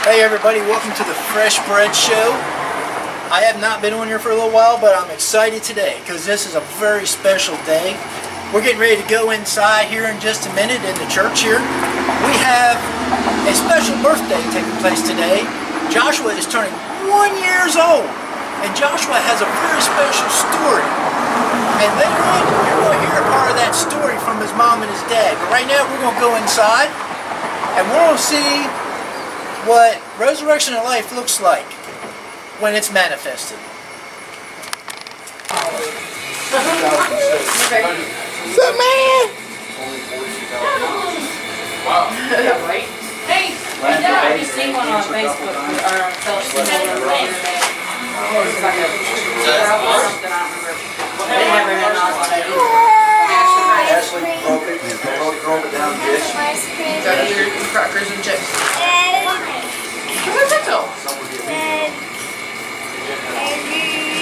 Hey everybody, welcome to the FreshBread show. I have not been on here for a little while, but I'm excited today because this is a very special day. We're getting ready to go inside here in just a minute in the church here. We have a special birthday taking place today. Joshua is turning 1 year old, and Joshua has a very special story. And later on, you're going to hear a part of that story from his mom and his dad. But right now, we're going to go inside, and we're going to see what resurrection of life looks like when it's manifested. What's up, man? Wow. Yeah, right? Hey, I just seen one on Facebook or on social media or the internet. It's like a girl or something, I don't remember. They never had an Ashley broke it. Broke it down dish. Got your crackers and chips. Where's that go? No.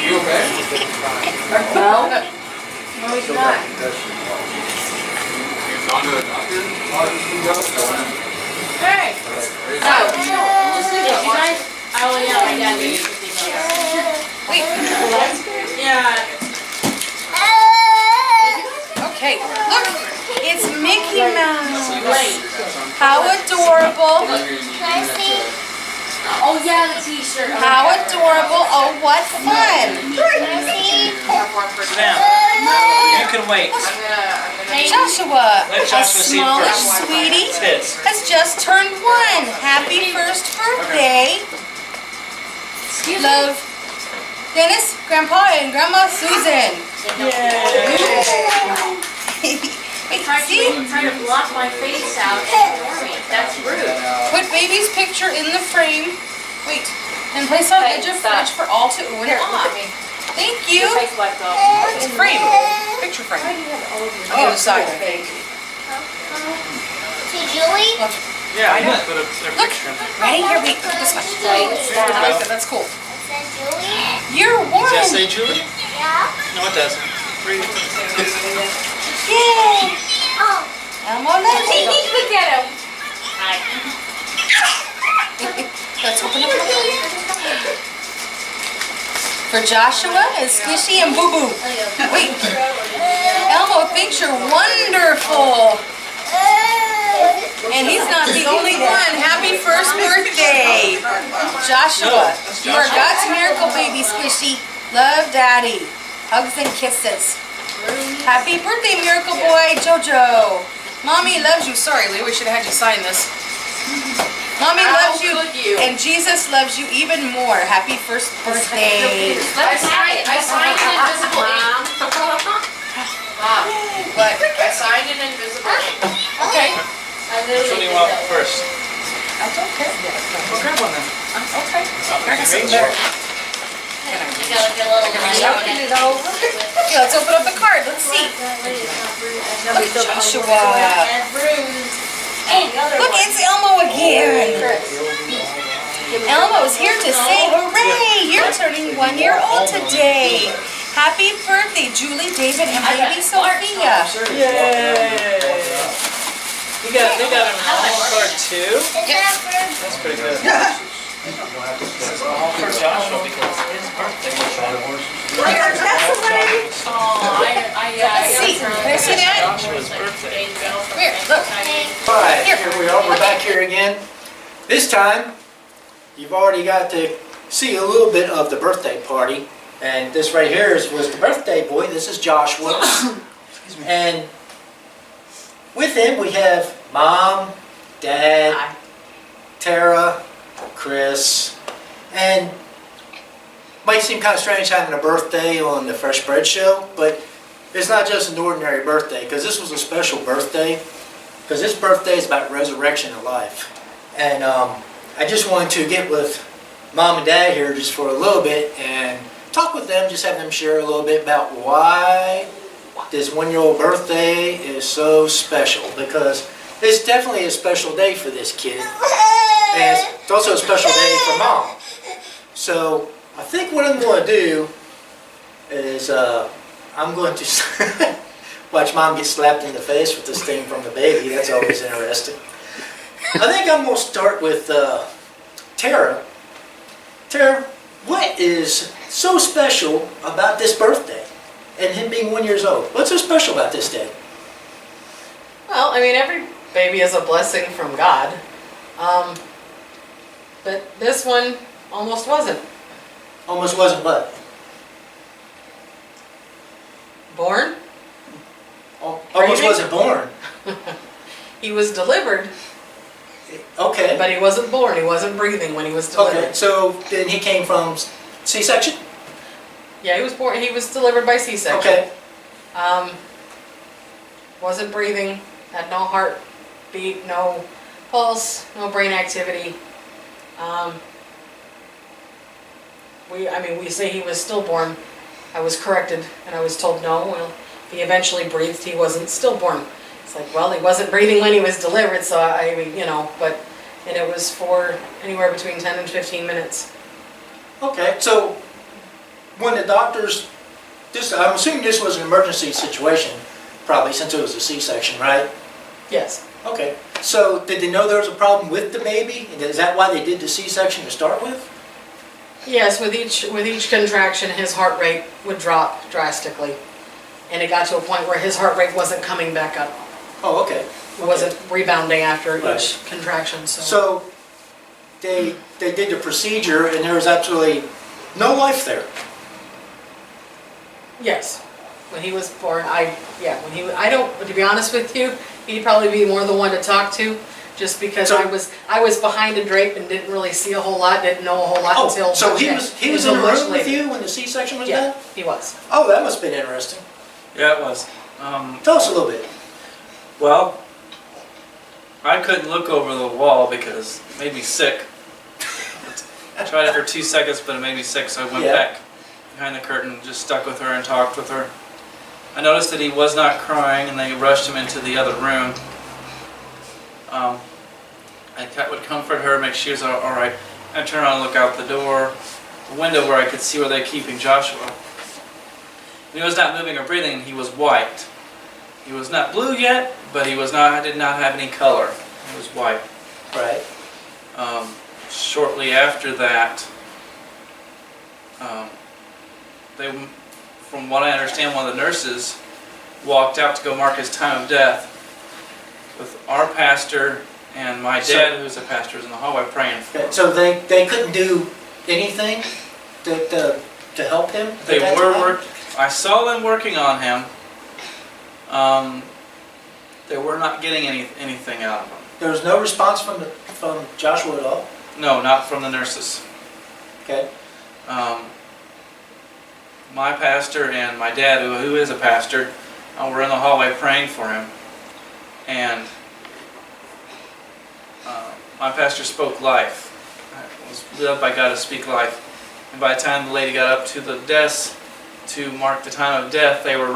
You okay? No, he's not. You've gone to the doctor? Hey! No. Did you guys? Oh, yeah, my dad did. Wait. Yeah. Okay, look. It's Mickey Mouse. Wait. How adorable. Oh, yeah, the t-shirt. How adorable. Oh, what fun. Sit down. You can wait. Joshua, Let a Joshua see it smallish first. sweetie, It's his. has just turned 1. Happy first birthday. Love, Dennis, Grandpa, and Grandma Susan. Wait, see? Trying to block my face out and ignore me. That's rude. Put baby's picture in the frame. Wait, and place on edge of fridge for all to ooh and ah. Thank you. Your face wiped off. It's frame. Picture frame. On the other side. To Julie? Yeah, I know. put a picture in there. Ready? Here, wait. This one. I like that. That's cool. I said Julie? You're Does that 1. say Julie? Yeah. No, it doesn't. Read it. Yay. Oh. Elmo, let's see. Look at him. Hi. Let's open up. For Joshua and Squishy and Boo Boo. Wait. Elmo thinks you're wonderful. And he's not the only one. Happy first birthday. Joshua, you are God's miracle baby, Squishy. Love, Daddy. Hugs and kisses. Happy birthday, miracle boy, Jojo. Mommy loves you. Sorry, Lee, we should have had you sign this. Mommy loves you, and Jesus loves you even more. Happy first birthday. I signed invisible ink. Mom, What? I signed an invisible ink. Okay. Which one do you want first? I don't care. Well, grab one then. Okay. You reach? You gotta get a little Okay, let's open up the card. Let's see. Look at Joshua. Look, it's Elmo again. Elmo's here to say hooray! You're turning 1 year old today. Happy birthday, Julie, David, and baby Sophia. Yay! They got him on card too. Is that for That's pretty good. This is all for Joshua because his birthday was Let's see. Can I see that? Joshua's birthday. Here, look. Alright, here we are. We're back here again. This time, you've already got to see a little bit of the birthday party. And this right here was the birthday boy. This is Joshua. And with him we have Mom, Dad, Tara, Chris, and might seem kind of strange having a birthday on the Fresh Bread show, but it's not just an ordinary birthday, because this was a special birthday, because this birthday is about resurrection of life. And I just wanted to get with Mom and Dad here just for a little bit and talk with them, just have them share a little bit about why this 1 year old birthday is so special, because it's definitely a special day for this kid. And it's also a special day for Mom. So I think what I'm going to do is I'm going to watch Mom get slapped in the face with this thing from the baby. That's always interesting. I think I'm going to start with Tara. Tara, what is so special about this birthday and him being 1 year old? What's so special about this day? Well, I mean, every baby is a blessing from God. But this one almost wasn't. Almost wasn't what? Born? Almost Breathing? wasn't born. He was delivered, Okay. but he wasn't born. He wasn't breathing when he was delivered. Okay, so then he came from C-section? Yeah, he was born. He was delivered by C-section. Okay. Wasn't breathing. Had no heartbeat, no pulse, no brain activity. We say he was stillborn. I was corrected, and I was told no. Well, he eventually breathed. He wasn't stillborn. It's like, well, he wasn't breathing when he was delivered, so and it was for anywhere between 10 and 15 minutes. Okay, so when the doctors, I'm assuming this was an emergency situation, probably since it was a C-section, right? Yes. Okay, so did they know there was a problem with the baby? And is that why they did the C-section to start with? Yes, with each contraction, his heart rate would drop drastically, and it got to a point where his heart rate wasn't coming back up. Oh, okay. It wasn't rebounding after Right. each contraction. So they did the procedure and there was absolutely no life there. Yes, when he was born, to be honest with you, he'd probably be more the one to talk to, just because So- I was behind a drape and didn't really see a whole lot, didn't know a whole lot until. Oh, so he yeah, was in the much room with later. you when the C-section was Yeah, done? he was. Oh, that must have been interesting. Yeah, it was. Tell us a little bit. Well, I couldn't look over the wall because it made me sick. I tried it for 2 seconds, but it made me sick, so I went Yeah. back behind the curtain, just stuck with her and talked with her. I noticed that he was not crying, and they rushed him into the other room. I would comfort her, make sure she was all right. I'd turn around and look out the door, the window where I could see where they're keeping Joshua. When he was not moving or breathing, he was white. He was not blue yet, but he did not have any color. He was white. Right. Shortly after that, from what I understand, one of the nurses walked out to go mark his time of death with our pastor and my dad, who's a pastor, was in the hallway praying for him. Okay, so they couldn't do anything to help him? at They that were time? I saw them working on him. They were not getting anything out of him. There was no response from Joshua at all? No, not from the nurses. Okay. My pastor and my dad, who is a pastor, were in the hallway praying for him. And my pastor spoke life. I was led by God to speak life. And by the time the lady got up to the desk to mark the time of death, they were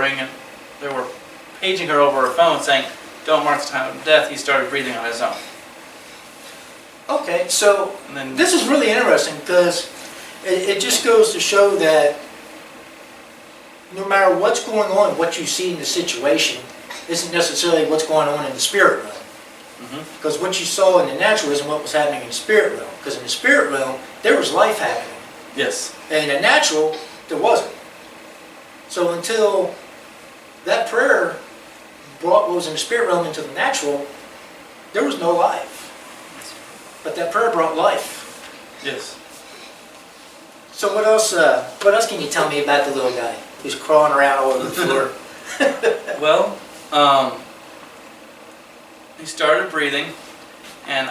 paging her over her phone saying, "Don't mark the time of death." He started breathing on his own. Okay, so And then this is really interesting because it just goes to show that no matter what's going on, what you see in the situation isn't necessarily what's going on in the spirit realm. Because what you saw in the natural isn't what was happening in the spirit realm. Because in the spirit realm, there was life happening. yes, And in the natural, there wasn't. So until that prayer brought what was in the spirit realm into the natural, there was no life. But that prayer brought life. yes. So what else can you tell me about the little guy who's crawling around all over the floor? Well, he started breathing, and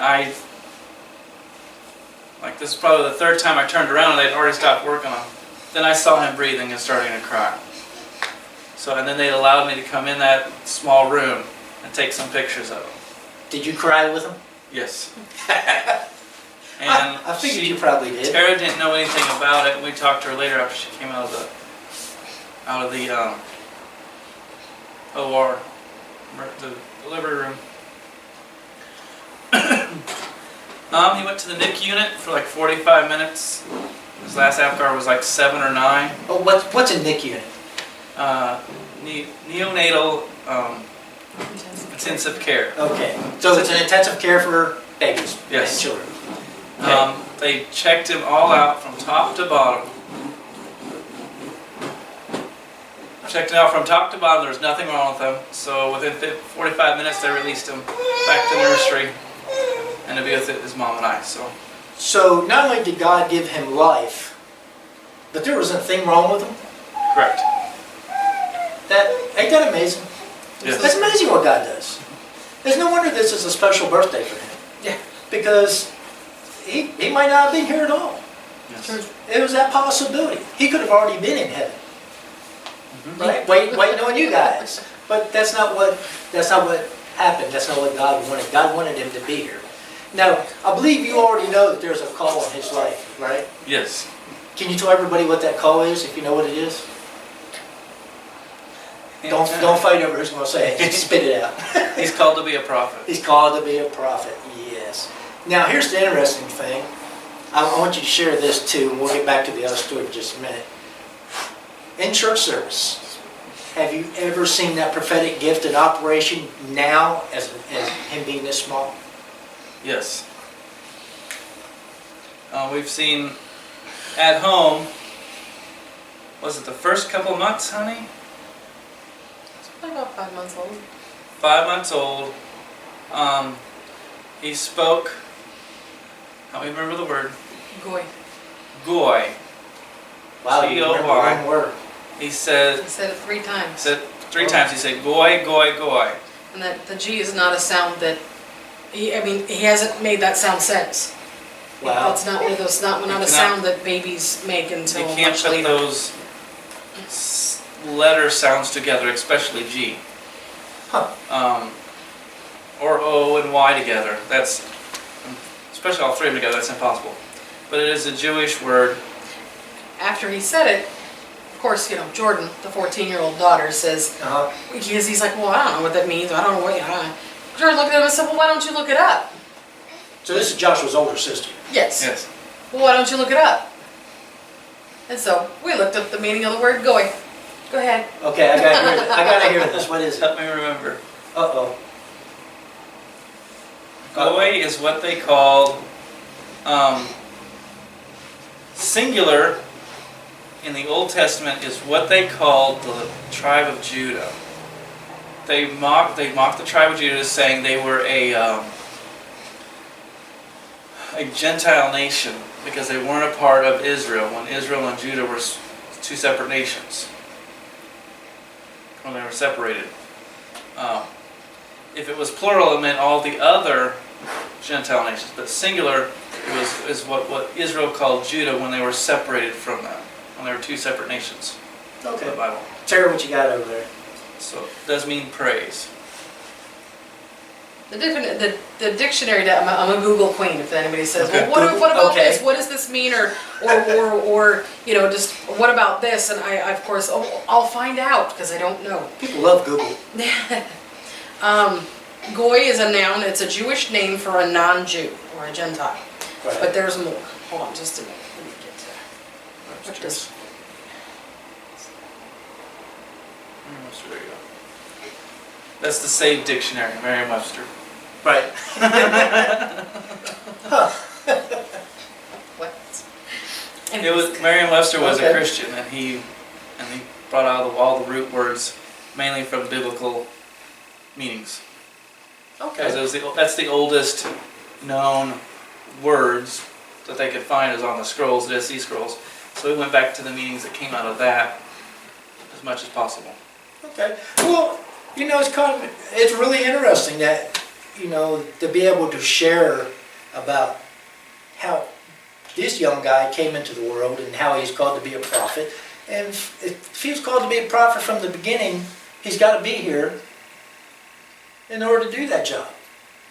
this is probably the third time I turned around and they'd already stopped working on him. Then I saw him breathing and starting to cry. And then they allowed me to come in that small room and take some pictures of him. Did you cry with him? Yes. And I figured you probably did. Tara didn't know anything about it. We talked to her later after she came out of the OR, the delivery room. He went to the NIC unit for like 45 minutes. His last APGAR was like 7 or 9. Oh, what's a NIC unit? Neonatal intensive care. Okay, so it's an intensive care for babies Yes. and children. they checked him all out from top to bottom. Checked him out from top to bottom. There was nothing wrong with him. So within 45 minutes, they released him back to nursery and to be with his mom and I. So not only did God give him life, but there was a thing wrong with him. Correct. Ain't that amazing? Yes. That's amazing what God does. There's no wonder this is a special birthday for him. Yeah. Because he might not have been here at all. Yes. It was that possibility. He could have already been in heaven. Right? Waiting on you guys. But that's not what happened. That's not what God wanted. God wanted him to be here. Now, I believe you already know that there's a call in his life, right? Yes. Can you tell everybody what that call is, if you know what it is? Don't fight over who's going to say it. Just spit it out. He's called to be a prophet. He's called to be a prophet, yes. Now, here's the interesting thing. I want you to share this too, and we'll get back to the other story in just a minute. In church service, have you ever seen that prophetic gift in operation now as him being this small? Yes. We've seen at home, was it the first couple of months, honey? It's probably about 5 months old. 5 months old. He spoke, help me remember the word, Goy. goy. Wow, you remember one word. He said He said it 3 times. three times, he said goy, goy, goy. And that the G is not a sound that, he hasn't made that sound since. Wow. That's not one of those, not a sound that babies make until You can't much put later. those letter sounds together, especially G. Huh. Or O and Y together. That's, especially all three of them together, that's impossible. But it is a Jewish word. After he said it, of course, Jordan, the 14-year-old daughter, says, because he's like, well, I don't know what that means. I don't know what, Jordan looked at him and said, well, why don't you look it up? So this is Joshua's older sister. Yes. Yes. Well, why don't you look it up? And so we looked up the meaning of the word goy. Go ahead. Okay, I gotta hear this. What is it? Help me remember. Uh-oh. Goy is what they called singular in the Old Testament is what they called the tribe of Judah. They mocked the tribe of Judah, saying they were a Gentile nation because they weren't a part of Israel when Israel and Judah were two separate nations when they were separated. If it was plural, it meant all the other Gentile nations, but singular is what Israel called Judah when they were separated from them, when they were two separate nations. Okay. In the Bible. Tara, what you got over there? So it does mean praise. The dictionary, I'm a Google queen, if anybody says, Okay. well, what about Okay. this? What does this mean? Or just what about this? And I of course, I'll find out because I don't know. People love Google. Goy is a noun. It's a Jewish name for a non-Jew or a Gentile. Right. But there's more. Hold on just a minute. Let me get to what this. There you go. That's the Saved Dictionary, Merriam-Webster. Right. What? It was Merriam-Webster was Okay. a Christian, and he brought out all the root words, mainly from biblical meanings. Okay. Because that's the oldest known words that they could find is on the scrolls, the Dead Sea Scrolls. So we went back to the meanings that came out of that as much as possible. Okay. Well, it's really interesting that, to be able to share about how this young guy came into the world and how he's called to be a prophet. And if he was called to be a prophet from the beginning, he's got to be here in order to do that job.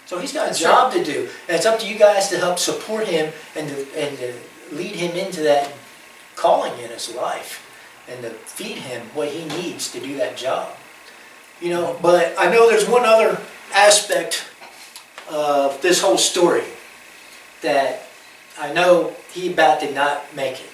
So he's got a job to do. And it's up to you guys to help support him and to lead him into that calling in his life and to feed him what he needs to do that job. But I know there's one other aspect of this whole story that I know he about did not make it.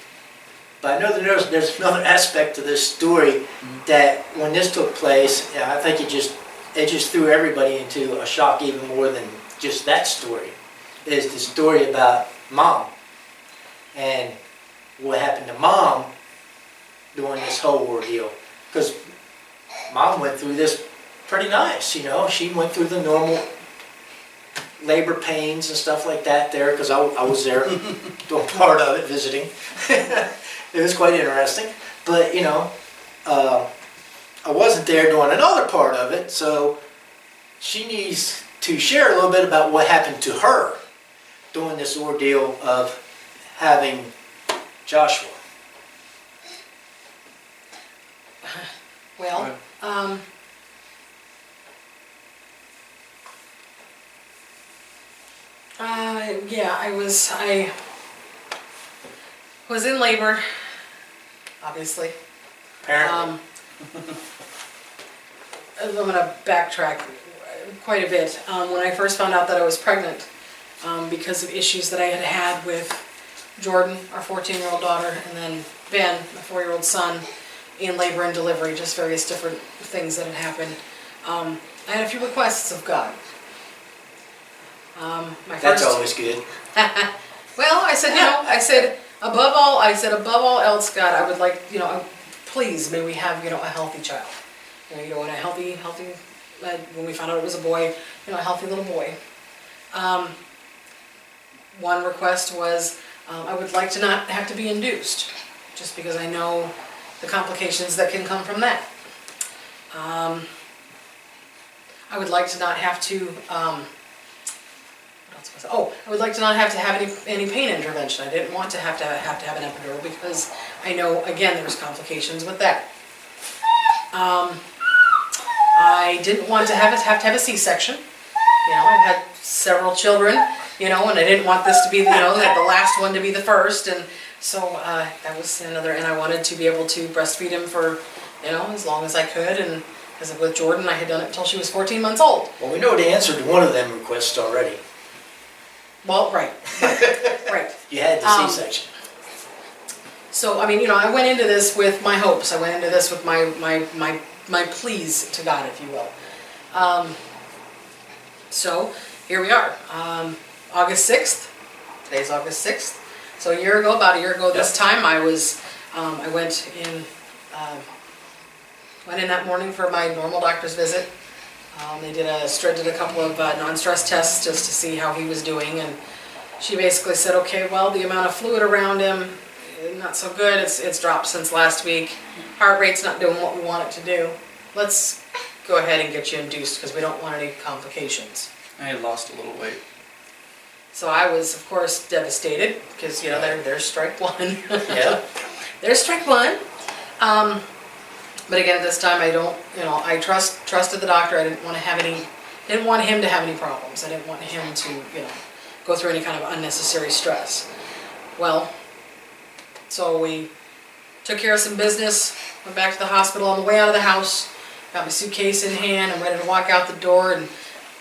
But I know that there's another aspect to this story that when this took place, I think it just threw everybody into a shock even more than just that story. Is the story about Mom and what happened to Mom during this whole ordeal. Because Mom went through this pretty nice, you know. She went through the normal labor pains and stuff like that there, because I was there doing part of it, visiting. It was quite interesting. But, you know, I wasn't there doing another part of it, so she needs to share a little bit about what happened to her during this ordeal of having Joshua. Well, yeah, I was in labor, obviously. Apparently. I'm gonna backtrack quite a bit. When I first found out that I was pregnant, because of issues that I had had with Jordan, our 14-year-old daughter, and then Ben, my 4-year-old son, in labor and delivery, just various different things that had happened. I had a few requests of God. That's always good. Well, I said, above all else, God, I would like, please, may we have, a healthy child. And a healthy, when we found out it was a boy, a healthy little boy. One request was, I would like to not have to be induced, just because I know the complications that can come from that. I would like to not have to, I would like to not have to have any pain intervention. I didn't want to have to have an epidural, because I know, again, there's complications with that. I didn't want to have to have a C-section. I've had several children, and I didn't want this to be, the last one to be the first, and so that was another. And I wanted to be able to breastfeed him for, as long as I could, and because with Jordan, I had done it until she was 14 months old. Well, we know the answer to one of them requests already. Well, right. You had the C-section. So, I went into this with my hopes. I went into this with my pleas to God, if you will. So, here we are. August 6th. Today's August 6th. So about a year ago this time, I went in that morning for my normal doctor's visit. They did a couple of non-stress tests just to see how he was doing, and she basically said, okay, well, the amount of fluid around him, not so good. It's dropped since last week. Heart rate's not doing what we want it to do. Let's go ahead and get you induced, because we don't want any complications. I had lost a little weight. So I was, of course, devastated, because there's strike one. Yeah. There's strike one. But again, this time I don't, I trusted the doctor. I didn't want him to have any problems. I didn't want him to, go through any kind of unnecessary stress. Well, so we took care of some business, went back to the hospital. On the way out of the house, got my suitcase in hand. I'm ready to walk out the door, and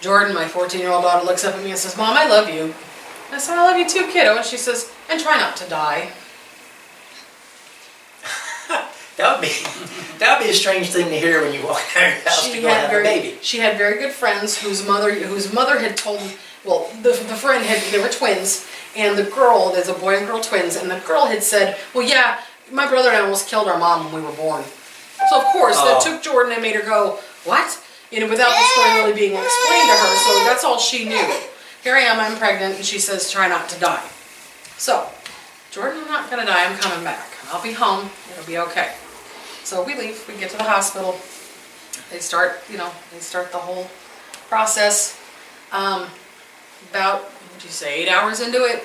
Jordan, my 14-year-old daughter, looks up at me and says, Mom, I love you. I said, I love you too, kiddo. And she says, and try not to die. That would be a strange thing to hear when you walk out of your house to go have a baby. She had very good friends whose mother had told, well, the friend they were twins, and the girl, there's a boy and girl twins, and the girl had said, well, yeah, my brother and I almost killed our mom when we were born. So of course, that took Jordan and made her go, what? Without the story really being explained to her, so that's all she knew. Here I am, I'm pregnant, and she says, try not to die. So, Jordan, I'm not gonna die, I'm coming back. I'll be home, it'll be okay. So we leave, we get to the hospital, they start the whole process. About, 8 hours into it,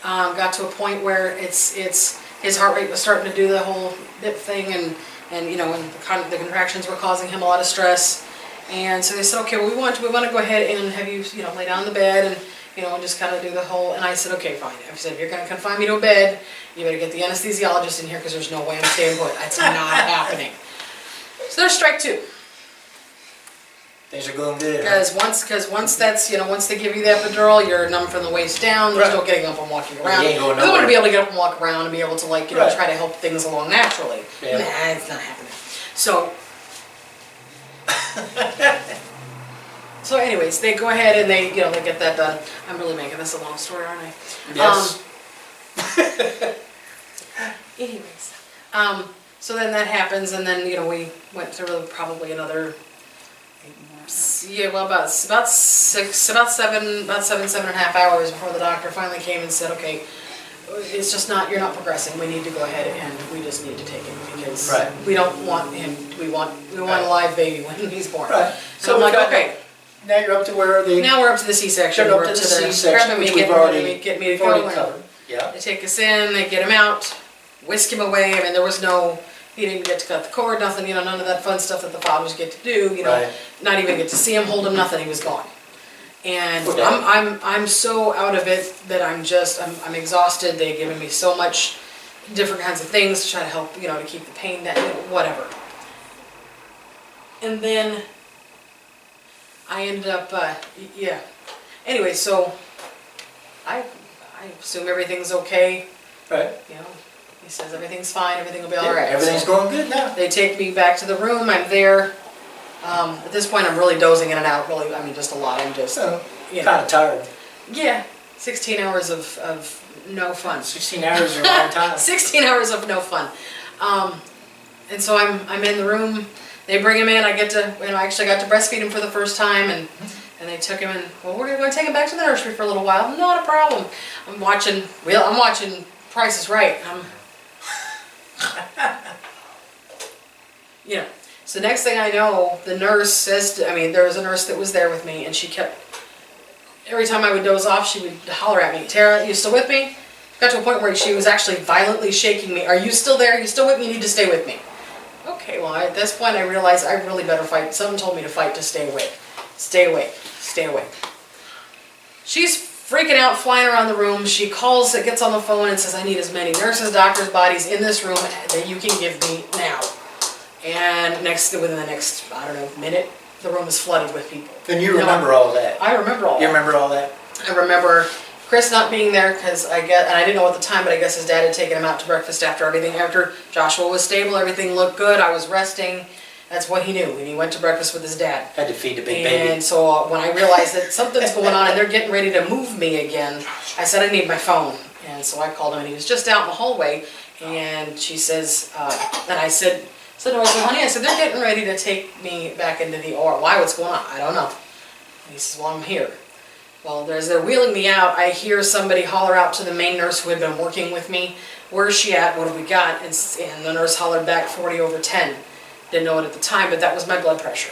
got to a point where his heart rate was starting to do the whole dip thing, and the contractions were causing him a lot of stress. And so they said, okay, well, we want to go ahead and have you, lay down in the bed and, and just kind of do the whole, and I said, okay, fine. I said, if you're going to confine me to a bed, you better get the anesthesiologist in here, because there's no way I'm staying put. That's not happening. So there's strike two. Things are going good. Because once that's, once they give you the epidural, you're numb from the waist down. There's no getting up and walking around. You ain't going I want nowhere. to be able to get up and walk around and be able to try to help things along naturally. Yeah. Nah, it's not happening. So anyways, they go ahead and they get that done. I'm really making this a long story, aren't I? Yes. Anyways, so then that happens, and then, you know, we went through probably another, yeah, well, about 7.5 hours before the doctor finally came and said, okay, it's just not, you're not progressing, we need to go ahead and we just need to take him because Right. we don't want him, we want Right. a live baby when he's born. Right. So I'm we've like, got- okay, Now you're up to where the, now we're up to the C-section, Up we're to up the to the C-section, grabbing me, which we've getting rid of already- me, get me to go. already and covered. Yeah. They take us in, they get him out, whisk him away. I mean, there was no, he didn't get to cut the cord, nothing, you know, none of that fun stuff that the fathers get to do, you know. Right. Not even get to see him, hold him, nothing, he was gone. And Okay. I'm so out of it that I'm exhausted. They've given me so much different kinds of things to try to help, you know, to keep the pain down, whatever. And then I ended up, yeah. Anyway, so I assume everything's okay. Right. You know, he says everything's fine, everything will be all Yeah, right. everything's So going good now. they take me back to the room. I'm there. At this point, I'm really dozing in and out. Really, I mean, just a lot. I'm just, So, you know, kind of tired. yeah. 16 hours of no fun. 16 hours is a long time. 16 hours of no fun. And so I'm in the room. They bring him in. I get to, you know, I actually got to breastfeed him for the first time, and they took him in. Well, we're going to take him back to the nursery for a little while. Not a problem. I'm watching Price is Right. You know. So next thing I know, the nurse says, there was a nurse that was there with me, and she kept, every time I would doze off, she would holler at me, "Tara, you still with me?" Got to a point where she was actually violently shaking me. "Are you still there? You still with me? You need to stay with me." Okay, well, at this point I realized I really better fight. Something told me to fight to stay awake. Stay awake. Stay awake. She's freaking out, flying around the room. She calls, gets on the phone and says, "I need as many nurses, doctors' bodies in this room that you can give me now." And within the next, I don't know, minute, the room is flooded with people. And you remember all that. I remember all that. You remember all that? I remember Chris not being there because and I didn't know at the time, but I guess his dad had taken him out to breakfast after Joshua was stable, everything looked good, I was resting. That's what he knew, and he went to breakfast with his dad. Had to feed the big baby. And so when I realized that something's going on and they're getting ready to move me again, I said, "I need my phone." And so I called him, and he was just out in the hallway, and she says, and I said, "Honey," I said, "they're getting ready to take me back into the OR. Why? What's going on?" "I don't know." And he says, "Well, I'm here." Well, as they're wheeling me out, I hear somebody holler out to the main nurse who had been working with me, "Where's she at? What have we got?" And the nurse hollered back, 40/10. Didn't know it at the time, but that was my blood pressure.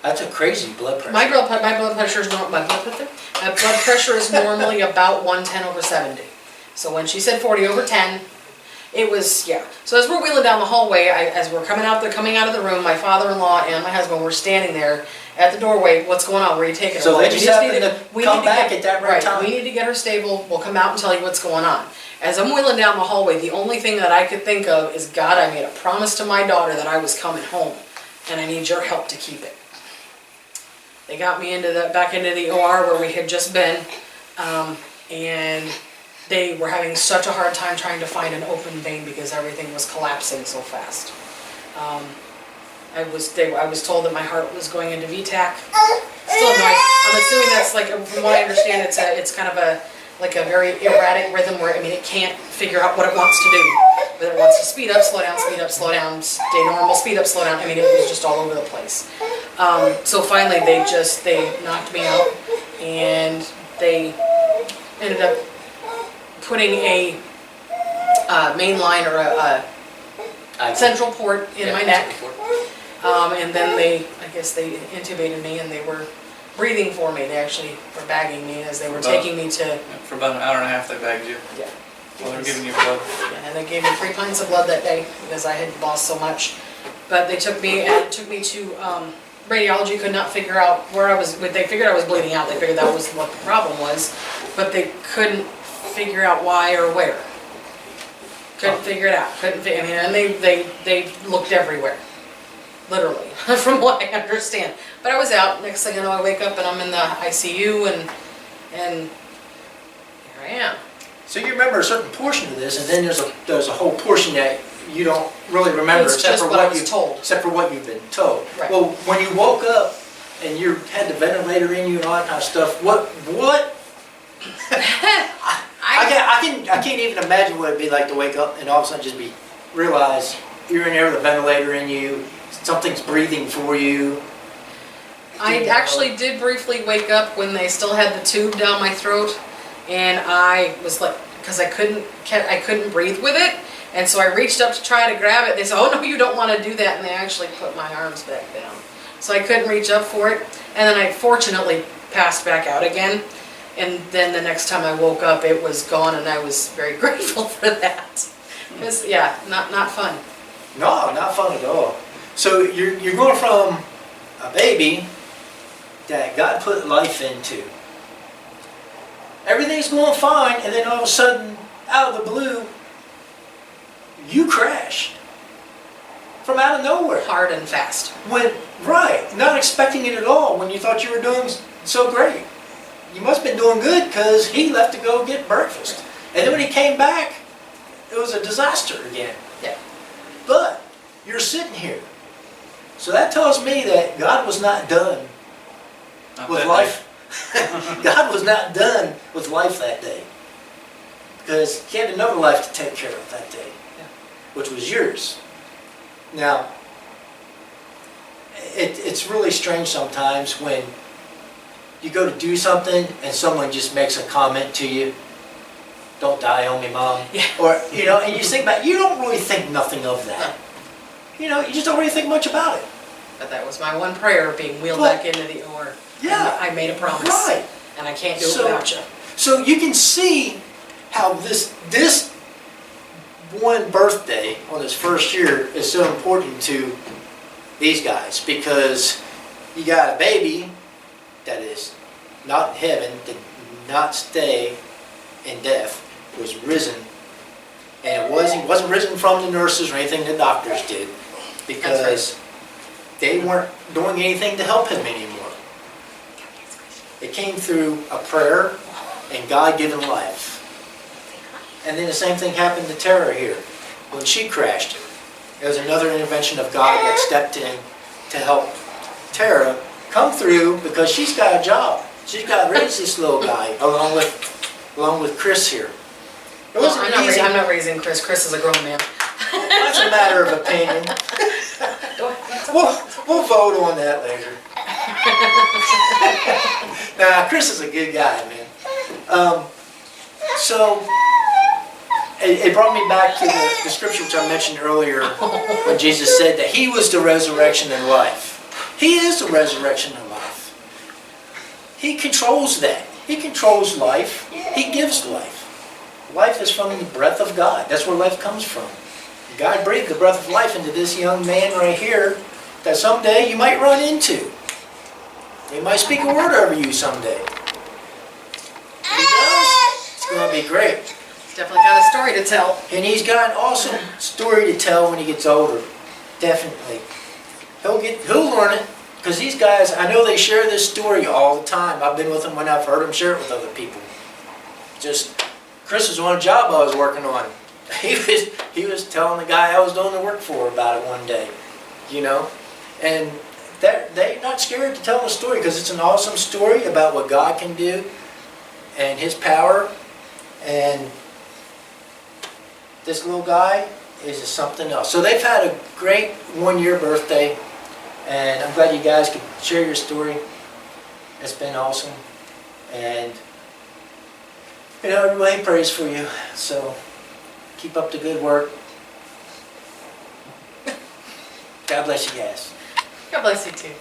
That's a crazy blood pressure. My blood pressure is my blood pressure is normally about 110/70. So when she said 40/10, it was, yeah. So as we're wheeling down the hallway, as we're coming out of the room, my father-in-law and my husband were standing there at the doorway. "What's going on? Where are you taking her?" So "Well, they we just need happened to come back at that right time. We need to get her stable. We'll come out and tell you what's going on. As I'm wheeling down the hallway, the only thing that I could think of is, "God, I made a promise to my daughter that I was coming home, and I need your help to keep it." They got me back into the OR where we had just been, and they were having such a hard time trying to find an open vein because everything was collapsing so fast. I was told that my heart was going into VTAC. Still no, I'm assuming that's like, from what I understand, it's kind of a very erratic rhythm where, it can't figure out what it wants to do. Whether it wants to speed up, slow down, stay normal, speed up, slow down. It was just all over the place. So finally they knocked me out, and they ended up putting a main line or a central port in my neck. And then I guess they intubated me, and they were breathing for me. They actually were bagging me as they were taking me to... For about an hour and a half they bagged you. Yeah. Well, they're giving you blood. Yeah, and they gave me 3 pints of blood that day because I had lost so much. But they took me to radiology. Could not figure out where I was. They figured I was bleeding out. They figured that was what the problem was, but they couldn't figure out why or where. Couldn't figure it out. And they looked everywhere, literally, from what I understand. But I was out. Next thing I know, I wake up and I'm in the ICU, and here I am. So you remember a certain portion of this, and then there's a whole portion that you don't really remember, It's except just for what I what was you told. except for what you've been told. Right. Well, when you woke up and you had the ventilator in you and all that kind of stuff, what? I I can't even imagine what it'd be like to wake up and all of a sudden just realize you're in there with a ventilator in you, something's breathing for you. I actually did briefly wake up when they still had the tube down my throat, and I was like, because I couldn't breathe with it, and so I reached up to try to grab it. They said, "Oh no, you don't want to do that," and they actually put my arms back down, so I couldn't reach up for it. And then I fortunately passed back out again, and then the next time I woke up, it was gone, and I was very grateful for that. Because yeah, not fun. No, not fun at all. So you're going from a baby that God put life into. Everything's going fine, and then all of a sudden, out of the blue, you crashed. From out of nowhere. Hard and fast. Right, not expecting it at all when you thought you were doing so great. You must have been doing good because he left to go get breakfast. And then when he came back, it was a disaster again. Yeah. But you're sitting here. So that tells me that God was not done Not with that life. God was not done with life that day. Because he had another life to take care of that day, which was yours. Now, it's really strange sometimes when you go to do something and someone just makes a comment to you. Don't die on me, Mom. Yeah. Or, you know, and you think about, you don't really think nothing of that. You know, you just don't really think much about it. But that was my one prayer, being wheeled Well, back into the OR. yeah. And I made a promise. Right. And I can't do it So- without you. So you can see how this one birthday on his first year is so important to these guys, because you got a baby that is not in heaven, did not stay in death, was risen, and he wasn't risen from the nurses or anything the doctors did, because they weren't doing anything to help him anymore. It came through a prayer and God-given life. And then the same thing happened to Tara here when she crashed. It was another intervention of God that stepped in to help Tara come through, because she's got a job. She's got to raise this little guy along with Chris here. It wasn't easy. I'm not raising Chris. Chris is a grown man. That's a matter of opinion. We'll vote on that later. Nah, Chris is a good guy, man. So it brought me back to the scripture which I mentioned earlier, when Jesus said that he was the resurrection and life. He is the resurrection and life. He controls that. He controls life. He gives life. Life is from the breath of God. That's where life comes from. God breathed the breath of life into this young man right here that someday you might run into. He might speak a word over you someday. If he does, it's going to be great. Definitely got a story to tell. And he's got an awesome story to tell when he gets older. Definitely. He'll learn it. Because these guys, I know they share this story all the time. I've been with them when I've heard them share it with other people. Just, Chris was on a job I was working on. He was telling the guy I was doing the work for about it one day. You know? And they're not scared to tell the story, because it's an awesome story about what God can do and his power. And this little guy is just something else. So they've had a great one-year birthday, and I'm glad you guys could share your story. It's been awesome. And, you know, everybody prays for you. So keep up the good work. God bless you guys. God bless you too.